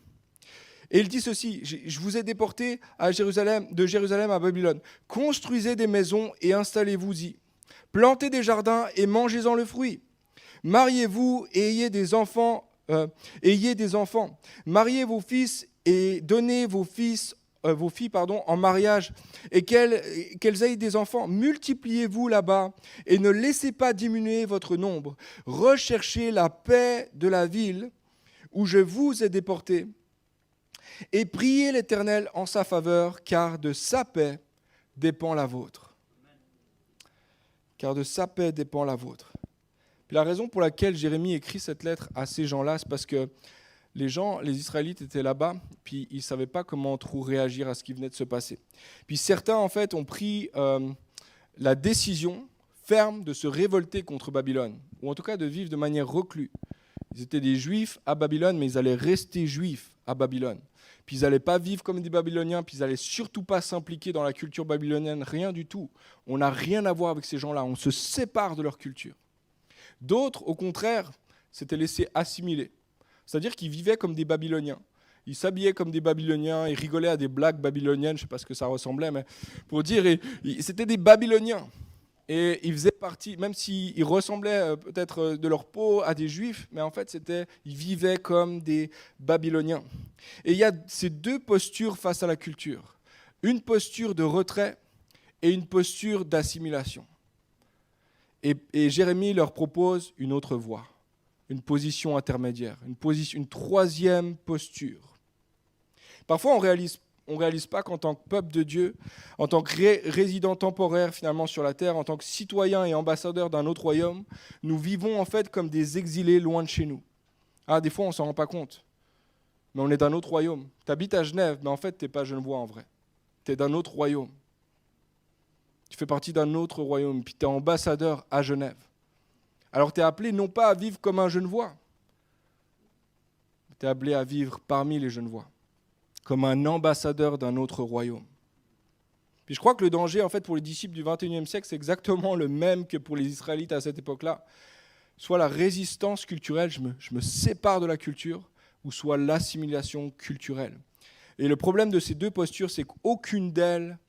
Et il dit ceci, je vous ai déporté de Jérusalem à Babylone. Construisez des maisons et installez-vous-y. Plantez des jardins et mangez-en le fruit. Mariez-vous et ayez des enfants. Mariez vos fils et donnez vos filles en mariage et qu'elles aient des enfants. Multipliez-vous là-bas et ne laissez pas diminuer votre nombre. Recherchez la paix de la ville où je vous ai déporté. Et priez l'Éternel en sa faveur, car de sa paix dépend la vôtre. Car de sa paix dépend la vôtre. Puis la raison pour laquelle Jérémie écrit cette lettre à ces gens-là, c'est parce que les Israélites étaient là-bas, puis ils ne savaient pas comment trop réagir à ce qui venait de se passer. Puis certains, en fait, ont pris la décision ferme de se révolter contre Babylone, ou en tout cas de vivre de manière recluse. Ils étaient des Juifs à Babylone, mais ils allaient rester Juifs à Babylone. Puis ils n'allaient pas vivre comme des Babyloniens, puis ils n'allaient surtout pas s'impliquer dans la culture babylonienne, rien du tout. On n'a rien à voir avec ces gens-là, on se sépare de leur culture. D'autres, au contraire, s'étaient laissés assimiler. C'est-à-dire qu'ils vivaient comme des Babyloniens. Ils s'habillaient comme des Babyloniens, ils rigolaient à des blagues babyloniennes, je ne sais pas ce que ça ressemblait, mais pour dire, c'était des Babyloniens. Et ils faisaient partie, même s'ils ressemblaient peut-être de leur peau à des Juifs, mais en fait, ils vivaient comme des Babyloniens. Et il y a ces deux postures face à la culture. Une posture de retrait et une posture d'assimilation. Et Jérémie leur propose une autre voie. une position intermédiaire, une troisième posture. Parfois, on réalise pas qu'en tant que peuple de Dieu, en tant que résident temporaire finalement sur la terre, en tant que citoyen et ambassadeur d'un autre royaume, nous vivons en fait comme des exilés loin de chez nous. Ah, des fois, on s'en rend pas compte, mais on est d'un autre royaume. Tu habites à Genève, mais en fait, tu n'es pas genevois en vrai. Tu es d'un autre royaume. Tu fais partie d'un autre royaume, puis tu es ambassadeur à Genève. Alors tu es appelé non pas à vivre comme un genevois, tu es appelé à vivre parmi les genevois, comme un ambassadeur d'un autre royaume. Puis je crois que le danger, en fait, pour les disciples du XXIe siècle, c'est exactement le même que pour les Israélites à cette époque-là. Soit la résistance culturelle, je me sépare de la culture, ou soit l'assimilation culturelle. Et le problème de ces deux postures, c'est qu'aucune d'elles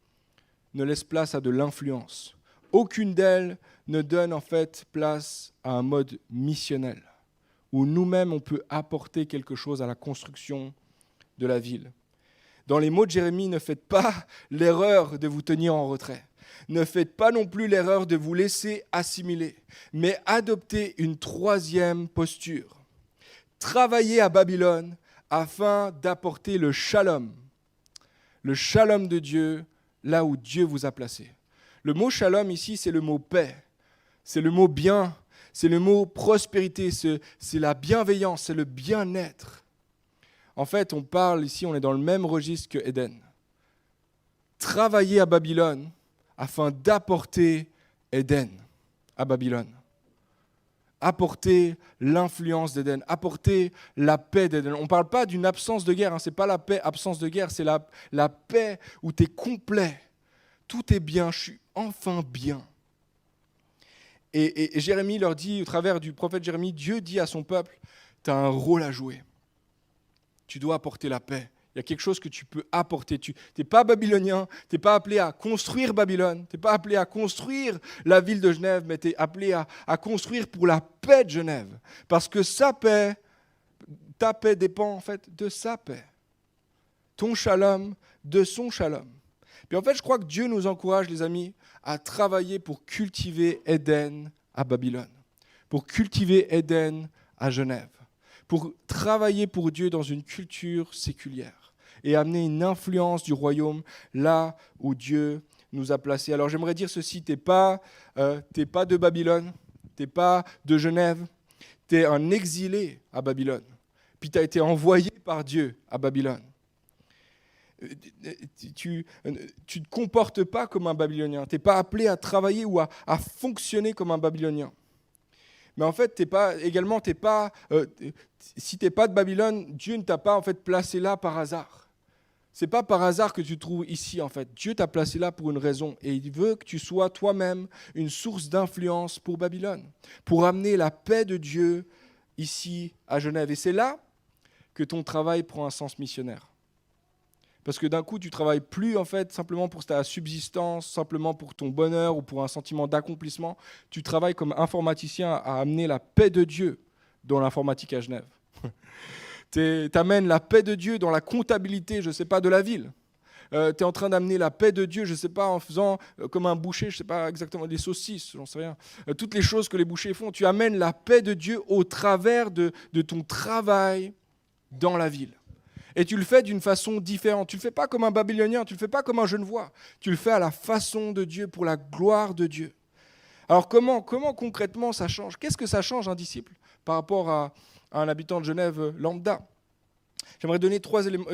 ne laisse place à de l'influence. Aucune d'elles ne donne en fait place à un mode missionnel, où nous-mêmes on peut apporter quelque chose à la construction de la ville. Dans les mots de Jérémie, ne faites pas l'erreur de vous tenir en retrait. Ne faites pas non plus l'erreur de vous laisser assimiler, mais adoptez une troisième posture. Travaillez à Babylone afin d'apporter le shalom de Dieu là où Dieu vous a placé. Le mot shalom ici, c'est le mot paix, c'est le mot bien, c'est le mot prospérité, c'est la bienveillance, c'est le bien-être. En fait, on parle ici, on est dans le même registre que Éden. Travailler à Babylone afin d'apporter Éden à Babylone. Apporter l'influence d'Éden, apporter la paix d'Éden. On ne parle pas d'une absence de guerre, ce n'est pas la paix, absence de guerre, c'est la paix où tu es complet. Tout est bien, je suis enfin bien. Et Jérémie leur dit, au travers du prophète Jérémie, Dieu dit à son peuple, tu as un rôle à jouer. Tu dois apporter la paix. Il y a quelque chose que tu peux apporter. Tu n'es pas babylonien, tu n'es pas appelé à construire Babylone, tu n'es pas appelé à construire la ville de Genève, mais tu es appelé à construire pour la paix de Genève. Parce que ta paix dépend en fait de sa paix. Ton shalom, de son shalom. Puis en fait, je crois que Dieu nous encourage, les amis, à travailler pour cultiver Éden à Babylone, pour cultiver Éden à Genève, pour travailler pour Dieu dans une culture séculière et amener une influence du royaume là où Dieu nous a placés. Alors j'aimerais dire ceci, tu n'es pas de Babylone, tu n'es pas de Genève, tu es un exilé à Babylone, puis tu as été envoyé par Dieu à Babylone. Tu ne te comportes pas comme un Babylonien, tu n'es pas appelé à travailler ou à fonctionner comme un Babylonien. Mais en fait, si tu n'es pas de Babylone, Dieu ne t'a pas en fait placé là par hasard. Ce n'est pas par hasard que tu te trouves ici en fait. Dieu t'a placé là pour une raison et il veut que tu sois toi-même une source d'influence pour Babylone, pour amener la paix de Dieu ici à Genève. Et c'est là que ton travail prend un sens missionnaire. Parce que d'un coup, tu ne travailles plus en fait simplement pour ta subsistance, simplement pour ton bonheur ou pour un sentiment d'accomplissement. Tu travailles comme informaticien à amener la paix de Dieu dans l'informatique à Genève. Tu amènes la paix de Dieu dans la comptabilité, je ne sais pas, de la ville. Tu es en train d'amener la paix de Dieu, je ne sais pas, en faisant comme un boucher, je ne sais pas exactement, des saucisses, j'en sais rien. Toutes les choses que les bouchers font, tu amènes la paix de Dieu au travers de ton travail dans la ville. Et tu le fais d'une façon différente. Tu ne le fais pas comme un Babylonien, tu ne le fais pas comme un genevois. Tu le fais à la façon de Dieu, pour la gloire de Dieu. Alors comment concrètement ça change ? Qu'est-ce que ça change un disciple par rapport à un habitant de Genève lambda ? J'aimerais donner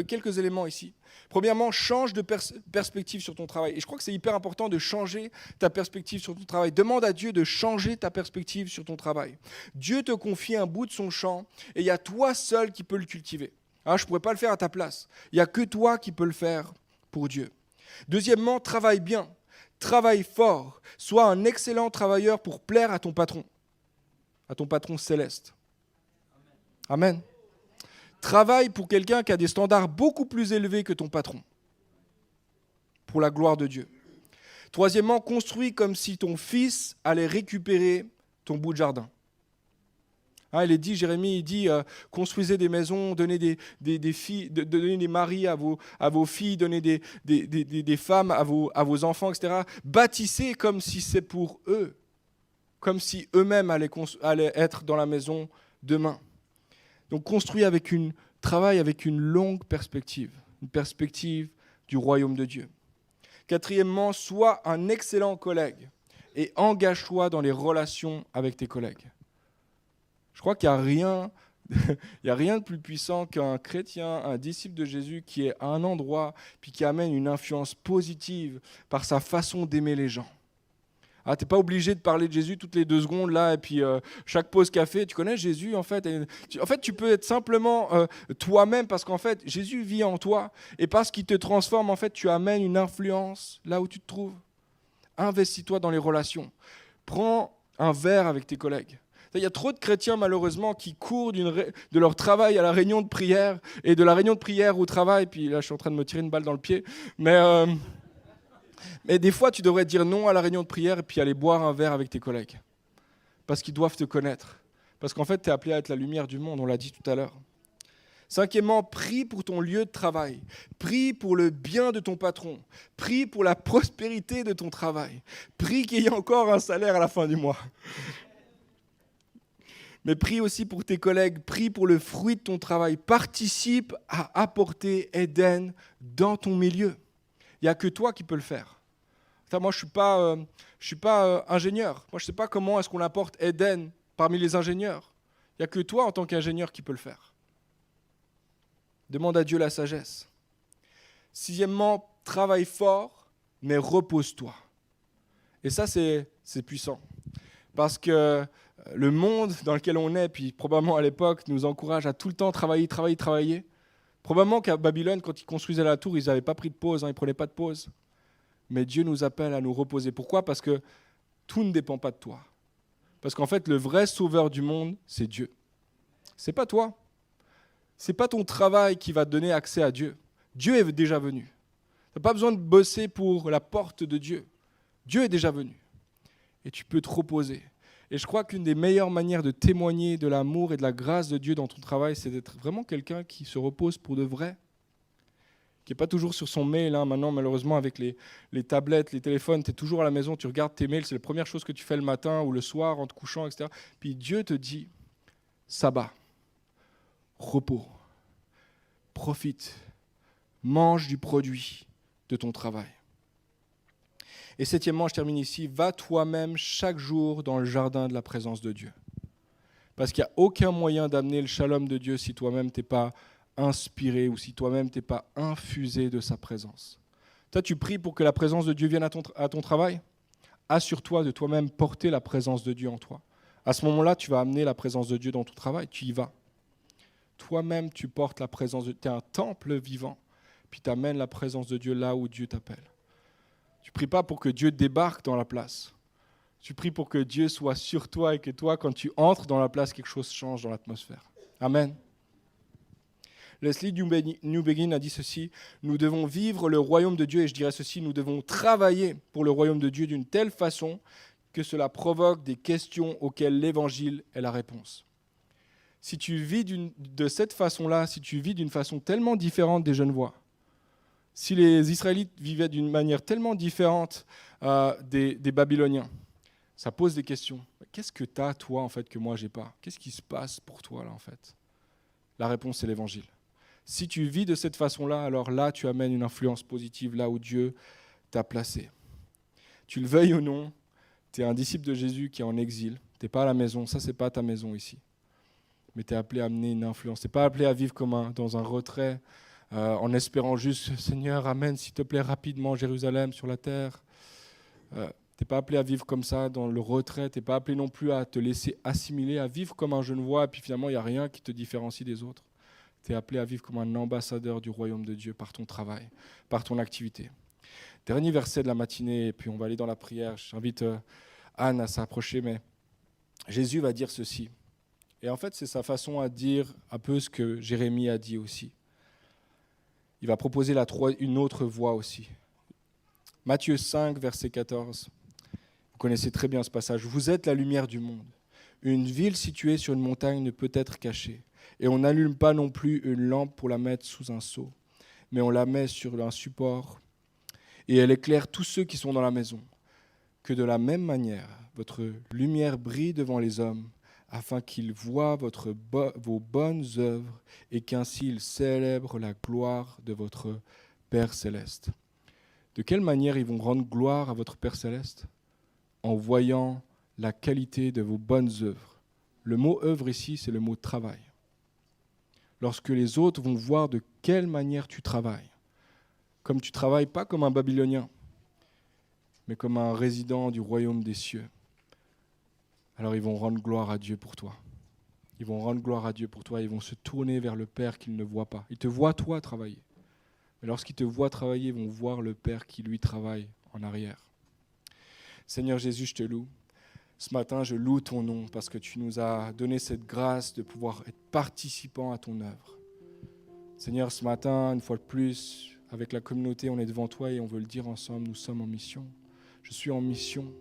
quelques éléments ici. Premièrement, change de perspective sur ton travail. Et je crois que c'est hyper important de changer ta perspective sur ton travail. Demande à Dieu de changer ta perspective sur ton travail. Dieu te confie un bout de son champ et il y a toi seul qui peux le cultiver. Je ne pourrais pas le faire à ta place. Il n'y a que toi qui peux le faire pour Dieu. Deuxièmement, travaille bien, travaille fort. Sois un excellent travailleur pour plaire à ton patron céleste. Amen. Travaille pour quelqu'un qui a des standards beaucoup plus élevés que ton patron, pour la gloire de Dieu. Troisièmement, construis comme si ton fils allait récupérer ton bout de jardin. Jérémie, il dit, construisez des maisons, donnez des filles, donnez des maris à vos filles, donnez des femmes à vos enfants, etc. Bâtissez comme si c'est pour eux, comme si eux-mêmes allaient être dans la maison demain. Donc travaille avec une longue perspective, une perspective du royaume de Dieu. Quatrièmement, sois un excellent collègue et engage-toi dans les relations avec tes collègues. Je crois qu'il n'y a rien, il y a rien de plus puissant qu'un chrétien, un disciple de Jésus qui est à un endroit puis qui amène une influence positive par sa façon d'aimer les gens. Ah, tu n'es pas obligé de parler de Jésus toutes les 2 secondes, là, et puis chaque pause café, tu connais Jésus, en fait. Tu peux être simplement toi-même, parce qu'en fait, Jésus vit en toi, et parce qu'il te transforme, en fait, tu amènes une influence là où tu te trouves. Investis-toi dans les relations. Prends un verre avec tes collègues. Il y a trop de chrétiens, malheureusement, qui courent de leur travail à la réunion de prière, et de la réunion de prière au travail, puis là, je suis en train de me tirer une balle dans le pied, mais des fois, tu devrais dire non à la réunion de prière et puis aller boire un verre avec tes collègues. Parce qu'ils doivent te connaître. Parce qu'en fait, tu es appelé à être la lumière du monde, on l'a dit tout à l'heure. Cinquièmement, prie pour ton lieu de travail. Prie pour le bien de ton patron. Prie pour la prospérité de ton travail. Prie qu'il y ait encore un salaire à la fin du mois. Mais prie aussi pour tes collègues. Prie pour le fruit de ton travail. Participe à apporter Éden dans ton milieu. Il n'y a que toi qui peux le faire. Moi, je suis pas ingénieur. Moi, je ne sais pas comment est-ce qu'on apporte Éden parmi les ingénieurs. Il n'y a que toi, en tant qu'ingénieur, qui peux le faire. Demande à Dieu la sagesse. Sixièmement, travaille fort, mais repose-toi. Et ça, c'est puissant. Parce que le monde dans lequel on est, puis probablement à l'époque, nous encourage à tout le temps travailler. Probablement qu'à Babylone, quand ils construisaient la tour, ils n'avaient pas pris de pause, ils ne prenaient pas de pause. Mais Dieu nous appelle à nous reposer. Pourquoi ? Parce que tout ne dépend pas de toi. Parce qu'en fait, le vrai sauveur du monde, c'est Dieu. C'est pas toi. C'est pas ton travail qui va te donner accès à Dieu. Dieu est déjà venu. Tu n'as pas besoin de bosser pour la porte de Dieu. Dieu est déjà venu. Et tu peux te reposer. Et je crois qu'une des meilleures manières de témoigner de l'amour et de la grâce de Dieu dans ton travail, c'est d'être vraiment quelqu'un qui se repose pour de vrai. Qui n'est pas toujours sur son mail. Maintenant, malheureusement, avec les tablettes, les téléphones, tu es toujours à la maison, tu regardes tes mails, c'est la première chose que tu fais le matin ou le soir en te couchant, etc. Puis Dieu te dit, sabbat, repos, profite, mange du produit de ton travail. Et septièmement, je termine ici, va toi-même chaque jour dans le jardin de la présence de Dieu. Parce qu'il n'y a aucun moyen d'amener le shalom de Dieu si toi-même tu n'es pas inspiré ou si toi-même tu n'es pas infusé de sa présence. Toi, tu pries pour que la présence de Dieu vienne à ton travail. Assure-toi de toi-même porter la présence de Dieu en toi. À ce moment-là, tu vas amener la présence de Dieu dans ton travail, tu y vas. Toi-même, tu portes la présence de Dieu. Tu es un temple vivant, puis tu amènes la présence de Dieu là où Dieu t'appelle. Tu ne pries pas pour que Dieu débarque dans la place. Tu pries pour que Dieu soit sur toi et que toi, quand tu entres dans la place, quelque chose change dans l'atmosphère. Amen. Leslie Newbegin a dit ceci, nous devons vivre le royaume de Dieu, et je dirais ceci, nous devons travailler pour le royaume de Dieu d'une telle façon que cela provoque des questions auxquelles l'évangile est la réponse. Si tu vis de cette façon-là, si tu vis d'une façon tellement différente des Genevois, si les Israélites vivaient d'une manière tellement différente des Babyloniens, ça pose des questions. Qu'est-ce que tu as, toi, en fait, que moi, je n'ai pas ? Qu'est-ce qui se passe pour toi, là, en fait ? La réponse, c'est l'évangile. Si tu vis de cette façon-là, alors là, tu amènes une influence positive là où Dieu t'a placé. Tu le veuilles ou non, tu es un disciple de Jésus qui est en exil. Tu n'es pas à la maison, ça, c'est pas ta maison ici. Mais tu es appelé à amener une influence. Tu n'es pas appelé à vivre comme dans un retrait, en espérant juste, Seigneur, amène, s'il te plaît, rapidement Jérusalem sur la terre. Tu n'es pas appelé à vivre comme ça dans le retrait. Tu n'es pas appelé non plus à te laisser assimiler, à vivre comme un Genevois, et puis finalement, il n'y a rien qui te différencie des autres. Tu es appelé à vivre comme un ambassadeur du royaume de Dieu par ton travail, par ton activité. Dernier verset de la matinée, et puis on va aller dans la prière. J'invite Anne à s'approcher, mais Jésus va dire ceci. Et en fait, c'est sa façon à dire un peu ce que Jérémie a dit aussi. Il va proposer une autre voie aussi. Matthieu 5, verset 14. Vous connaissez très bien ce passage. Vous êtes la lumière du monde. Une ville située sur une montagne ne peut être cachée. Et on n'allume pas non plus une lampe pour la mettre sous un seau, mais on la met sur un support et elle éclaire tous ceux qui sont dans la maison. Que de la même manière, votre lumière brille devant les hommes, afin qu'ils voient vos bonnes œuvres et qu'ainsi ils célèbrent la gloire de votre Père céleste. De quelle manière ils vont rendre gloire à votre Père céleste? En voyant la qualité de vos bonnes œuvres. Le mot œuvre ici, c'est le mot travail. Lorsque les autres vont voir de quelle manière tu travailles, comme tu travailles pas comme un Babylonien, mais comme un résident du royaume des cieux, alors ils vont rendre gloire à Dieu pour toi. Ils vont rendre gloire à Dieu pour toi, ils vont se tourner vers le Père qu'ils ne voient pas. Ils te voient toi travailler. Mais lorsqu'ils te voient travailler, ils vont voir le Père qui lui travaille en arrière. Seigneur Jésus, je te loue. Ce matin, je loue ton nom parce que tu nous as donné cette grâce de pouvoir être participants à ton œuvre. Seigneur, ce matin, une fois de plus, avec la communauté, on est devant toi et on veut le dire ensemble, nous sommes en mission. Je suis en mission.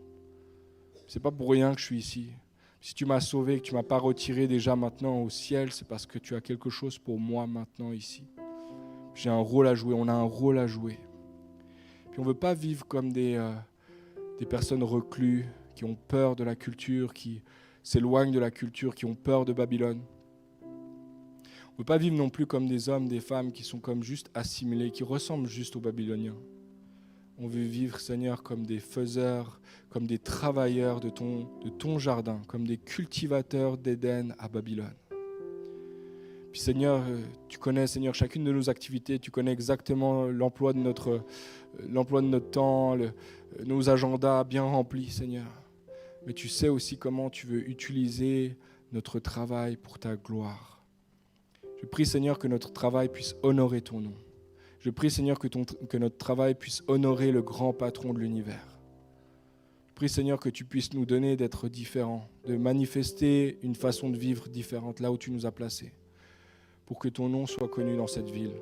C'est pas pour rien que je suis ici. Si tu m'as sauvé, que tu ne m'as pas retiré déjà maintenant au ciel, c'est parce que tu as quelque chose pour moi maintenant ici. J'ai un rôle à jouer, on a un rôle à jouer. Puis on ne veut pas vivre comme des personnes recluses, qui ont peur de la culture, qui s'éloignent de la culture, qui ont peur de Babylone. On ne veut pas vivre non plus comme des hommes, des femmes qui sont comme juste assimilés, qui ressemblent juste aux Babyloniens. On veut vivre, Seigneur, comme des faiseurs, comme des travailleurs de ton jardin, comme des cultivateurs d'Éden à Babylone. Puis Seigneur, tu connais, Seigneur, chacune de nos activités, tu connais exactement l'emploi de notre temps, nos agendas bien remplis, Seigneur. Mais tu sais aussi comment tu veux utiliser notre travail pour ta gloire. Je prie, Seigneur, que notre travail puisse honorer ton nom. Je prie, Seigneur, que notre travail puisse honorer le grand patron de l'univers. Je prie, Seigneur, que tu puisses nous donner d'être différents, de manifester une façon de vivre différente là où tu nous as placés, pour que ton nom soit connu dans cette ville,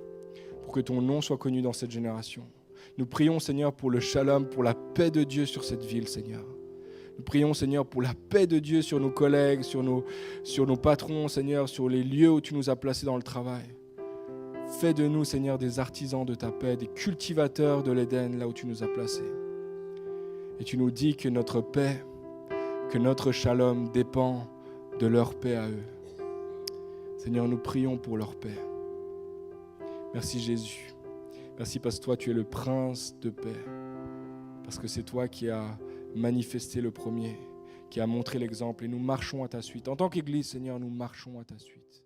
pour que ton nom soit connu dans cette génération. Nous prions, Seigneur, pour le shalom, pour la paix de Dieu sur cette ville, Seigneur. Nous prions, Seigneur, pour la paix de Dieu sur nos collègues, sur nos patrons, Seigneur, sur les lieux où tu nous as placés dans le travail. Fais de nous, Seigneur, des artisans de ta paix, des cultivateurs de l'Éden, là où tu nous as placés. Et tu nous dis que notre paix, que notre shalom dépend de leur paix à eux. Seigneur, nous prions pour leur paix. Merci Jésus. Merci parce que toi, tu es le prince de paix. Parce que c'est toi qui as manifesté le premier, qui a montré l'exemple. Et nous marchons à ta suite. En tant qu'Église, Seigneur, nous marchons à ta suite.